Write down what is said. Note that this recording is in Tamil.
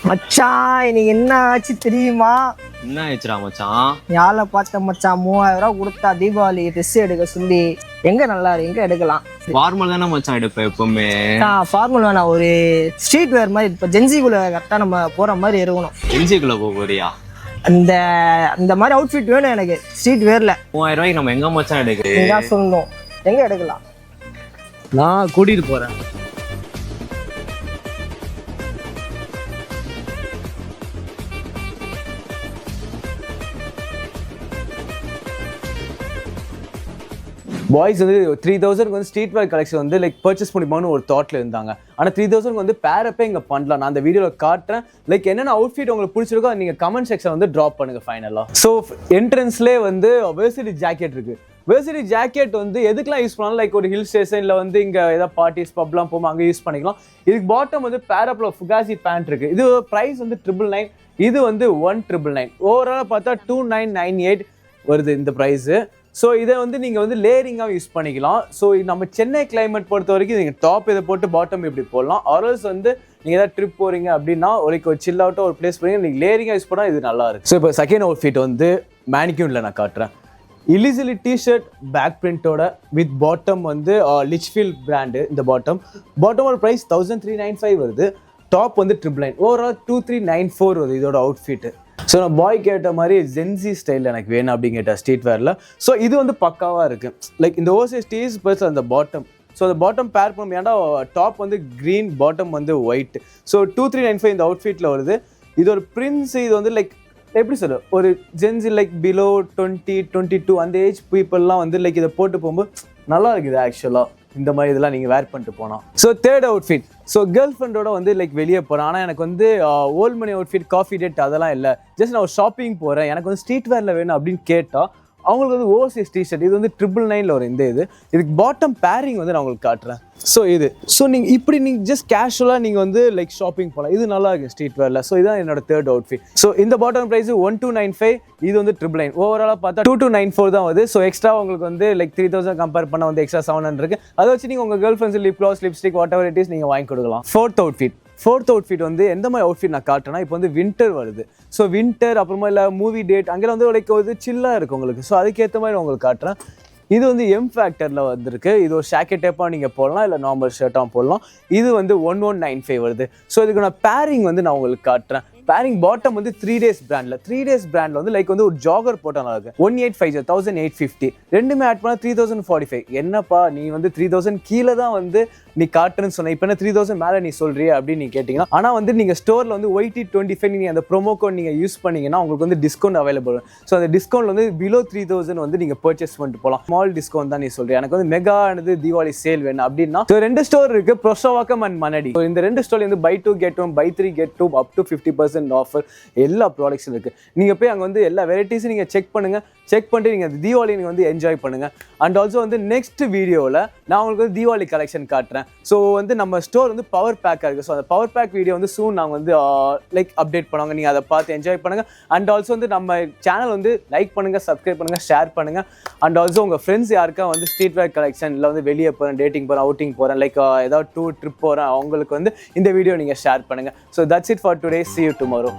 மச்சான் இன்னைக்கு என்ன ஆச்சு தெரியுமா? என்ன ஆயிடுச்சுடா மச்சான்? யாரை பார்த்த மச்சான் 3000 கொடுத்தா தீபாவளி ட்ரெஸ் எடுக்க சொல்லி. எங்க நல்லா எங்க எடுக்கலாம்? ஃபார்மல் தானே மச்சான் எடுப்பேன் எப்பவுமே. ஃபார்மல் வேணாம், ஒரு ஸ்ட்ரீட் வேர் மாதிரி. இப்போ ஜென்சிக்குள்ள கரெக்டாக நம்ம போற மாதிரி இருக்கணும். என்ஜிக்குள்ள போறியா? அந்த அந்த மாதிரி அவுட்ஃபிட் வேணும் எனக்கு ஸ்ட்ரீட் வேர்ல. 3000 ரூபாய்க்கு நம்ம எங்க மச்சான் எடுக்குது? நீங்க சொல்லணும் எங்க எடுக்கலாம். நான் கூட்டிட்டு போறேன். பாய்ஸ் வந்து 3000 வந்து ஸ்ட்ரீட் வேர் கலெக்ஷன் வந்து லைக் பர்ச்சேஸ் பண்ணிப்பான்னு ஒரு தாட்ல இருந்தாங்க. ஆனால் 3000 வந்து பேரப்பே இங்கே பண்ணலாம். நான் அந்த வீடியோவில் காட்டுறேன். லைக் என்னென்ன அவுட்ஃபிட் உங்களுக்கு பிடிச்சிருக்கோ நீங்கள் கமெண்ட் செக்ஷன் வந்து ட்ராப் பண்ணுங்க ஃபைனலாக. ஸோ என்ட்ரன்ஸ்லேயே வந்து வேர்சிட்டி ஜாக்கெட் இருக்கு. வேர்சிட்டி ஜாக்கெட் வந்து எதுக்கெல்லாம் யூஸ் பண்ணலாம்? லைக் ஒரு ஹில் ஸ்டேஷனில் வந்து இங்கே ஏதாவது பார்ட்டிஸ் பப்லாம் போகும் அங்கே யூஸ் பண்ணிக்கலாம். இதுக்கு பாட்டம் வந்து பேரப்பில் ஃபுகாசி பேண்ட் இருக்கு. இது ப்ரைஸ் வந்து 999. இது வந்து 1999. ஓவராலாக பார்த்தா 2998 வருது இந்த ப்ரைஸு. ஸோ இதை வந்து நீங்கள் வந்து லேயரிங்காக யூஸ் பண்ணிக்கலாம். ஸோ நம்ம சென்னை கிளைமேட் பொறுத்த வரைக்கும் நீங்கள் டாப் இதை போட்டு பாட்டம் இப்படி போடலாம். ஆர்எல்ஸ் வந்து நீங்கள் ஏதாவது ட்ரிப் போகிறீங்க அப்படின்னா ஒரு சில் அவுட்டாக ஒரு பிளேஸ் போகிறீங்க, நீங்கள் லேயரிங்காக யூஸ் பண்ணால் இது நல்லா இருக்குது. ஸோ இப்போ செகண்ட் அவுட்ஃபிட் வந்து மேனிக்யூனில் நான் காட்டுறேன். இலிசிலி டிஷர்ட் பேக் பிரிண்டோட வித் பாட்டம் வந்து லிச்ஃபீல்ட் பிராண்டு. இந்த பாட்டமோட ப்ரைஸ் 1395 வருது. டாப் வந்து 999. ஓவரால் 2394 வருது இதோட அவுட்ஃபிட்டு. ஸோ நான் பாய் கேட்ட மாதிரி ஜென்சி ஸ்டைலில் எனக்கு வேணும் அப்படின்னு கேட்டேன் ஸ்ட்ரீட் வேரில். ஸோ இது வந்து பக்காவாக இருக்குது. லைக் இந்த ஓவர்சைஸ் டீஸ் ப்ளஸ் அந்த பாட்டம். ஸோ அந்த பாட்டம் பேர் பண்ண ஏன்னா டாப் வந்து க்ரீன், பாட்டம் வந்து ஒயிட். ஸோ 2395 இந்த அவுட்ஃபிட்டில் வருது. இது ஒரு பிரின்ஸ். இது வந்து லைக் எப்படி சொல்ல, ஒரு ஜென்சி லைக் பிலோ 20, 22 அந்த ஏஜ் பீப்புளெலாம் வந்து லைக் இதை போட்டு போகும்போது நல்லா இருக்குது ஆக்சுவலாக. இந்த மாதிரி இதெல்லாம் நீங்கள் வேர் பண்ணிட்டு போனால். So third outfit. So girl ஃப்ரெண்டோட வந்து லைக் வெளியே போகிறேன். ஆனால் எனக்கு வந்து ஓல்ட் மணி அவுட்ஃபிட், காஃபி டேட் அதெல்லாம் இல்லை. ஜஸ்ட் நான் ஒரு ஷாப்பிங் போகிறேன், எனக்கு வந்து ஸ்ட்ரீட் வேரில் வேணும் அப்படின்னு கேட்டால் அவங்களுக்கு வந்து ஓவர்சைஸ் டிஷர்ட். இது வந்து 999 வரும் இந்த இதுக்கு பாட்டம் பேரிங் வந்து நான் உங்களுக்கு காட்டுறேன். ஸோ இது நீங்கள் ஜஸ்ட் கேஷுவலாக நீங்கள் வந்து லைக் ஷாப்பிங் போகலாம். இது நல்லா இருக்குது ஸ்ட்ரீட் வேரில். ஸோ இதுதான் என்னோட தேர்ட் அவுட்ஃபிட். ஸோ இந்த பாட்டம் ப்ரைஸ் 1295. இது வந்து 999. ஓவராலாக பார்த்தா 2294 தான் வருது. ஸோ எக்ஸ்ட்ரா உங்களுக்கு வந்து லைக் 3000 கம்பேர் பண்ண வந்து எக்ஸ்ட்ரா 700 இருக்குது. அதை வச்சு நீங்கள் உங்கள் girl friends lip class, lipstick, what ever it is நீங்கள் வாங்கி கொடுக்கலாம். ஃபோர்த் அவுட்ஃபிட் வந்து எந்த மாதிரி அவுட்ஃபிட் நான் காட்டுறேன்னா, இப்போ வந்து வின்டர் வருது. ஸோ வின்டர் அப்புறமா இல்லை மூவி டேட் அங்கெல்லாம் வந்து லைக் வந்து சில்லாக இருக்குது உங்களுக்கு. ஸோ அதுக்கேற்ற மாதிரி நான் உங்களுக்கு காட்டுறேன். இது வந்து எம் ஃபேக்டரில் வந்திருக்கு. இது ஒரு ஷாக்கெட் டைப்பாக நீங்கள் போடலாம், இல்லை நார்மல் ஷர்ட்டாக போடலாம். இது வந்து 1195 வருது. ஸோ இதுக்கு நான் பேரிங் வந்து நான் உங்களுக்கு காட்டுறேன். பேரிங் பாட்டம் வந்து 3 days பிராண்டில் வந்து லைக் வந்து ஒரு ஜாகர் போட்டால் நல்லா இருக்கு. 1850 1850 ரெண்டுமே ஆட் பண்ணால் 3045. என்னப்பா நீ வந்து 3000 கீழே தான் வந்து நீ காட்டுன்னு சொன்ன, இப்போ என்ன 3000 மேலே நீ சொல்றிய அப்படின்னு நீ கேட்டிங்கன்னா, ஆனால் வந்து நீங்கள் ஸ்டோரில் வந்து YT25 நீங்கள் அந்த ப்ரோமோ கோட் நீங்கள் யூஸ் பண்ணிங்கன்னா உங்களுக்கு வந்து டிஸ்கவுண்ட் அவைலபிள். ஸோ அந்த டிஸ்கவுண்ட் வந்து பிலோ 3000 வந்து நீங்கள் பர்ச்சேஸ் பண்ணிட்டு போகலாம். ஸ்மால் டிஸ்கவுண்ட் தான் நீ சொல்கிறீங்க. எனக்கு வந்து மெகா தீபாவளி சேல் வேணும் அப்படின்னா ஸோ 2 ஸ்டோர் இருக்குது, புரோஷவாக்கம் அண்ட் மணடி. ஸோ இந்த 2 ஸ்டோர் வந்து buy 2 get 1, buy 3 get 2 up to 50% offer எல்லா ப்ராடக்ட்ஸும் இருக்குது. நீங்கள் போய் அங்கே வந்து எல்லா வெரைட்டிஸும் நீங்கள் செக் பண்ணிட்டு நீங்கள் அந்த தீபாவளி நீங்கள் வந்து என்ஜாய் பண்ணுங்கள். அண்ட் ஆல்சோ வந்து நெக்ஸ்ட் வீடியோவில் நான் உங்களுக்கு வந்து தீபாவளி கலெக்ஷன் காட்டுறேன். ஸோ வந்து நம்ம ஸ்டோர் வந்து பவர் பேக்காக இருக்குது. ஸோ அந்த பவர் பேக் வீடியோ வந்து சூன் நாங்கள் வந்து லைக் அப்டேட் பண்ணுவாங்க. நீங்கள் அதை பார்த்து என்ஜாய் பண்ணுங்கள். அண்ட் ஆல்சோ வந்து நம்ம சேனல் வந்து லைக் பண்ணுங்கள், சப்ஸ்கிரைப் பண்ணுங்கள், ஷேர் பண்ணுங்கள். அண்ட் ஆல்சோ உங்கள் ஃப்ரெண்ட்ஸ் யாருக்கா வந்து ஸ்ட்ரீட் வேர் கலெக்ஷன் இல்லை வந்து வெளியே போகிறேன், டேட்டிங் போகிறேன், அவுட்டிங் போகிறேன், லைக் ஏதாவது டூர் ட்ரிப் போகிறேன், அவங்களுக்கு வந்து இந்த வீடியோ நீங்கள் ஷேர் பண்ணுங்கள். So that's it for today. See you tomorrow.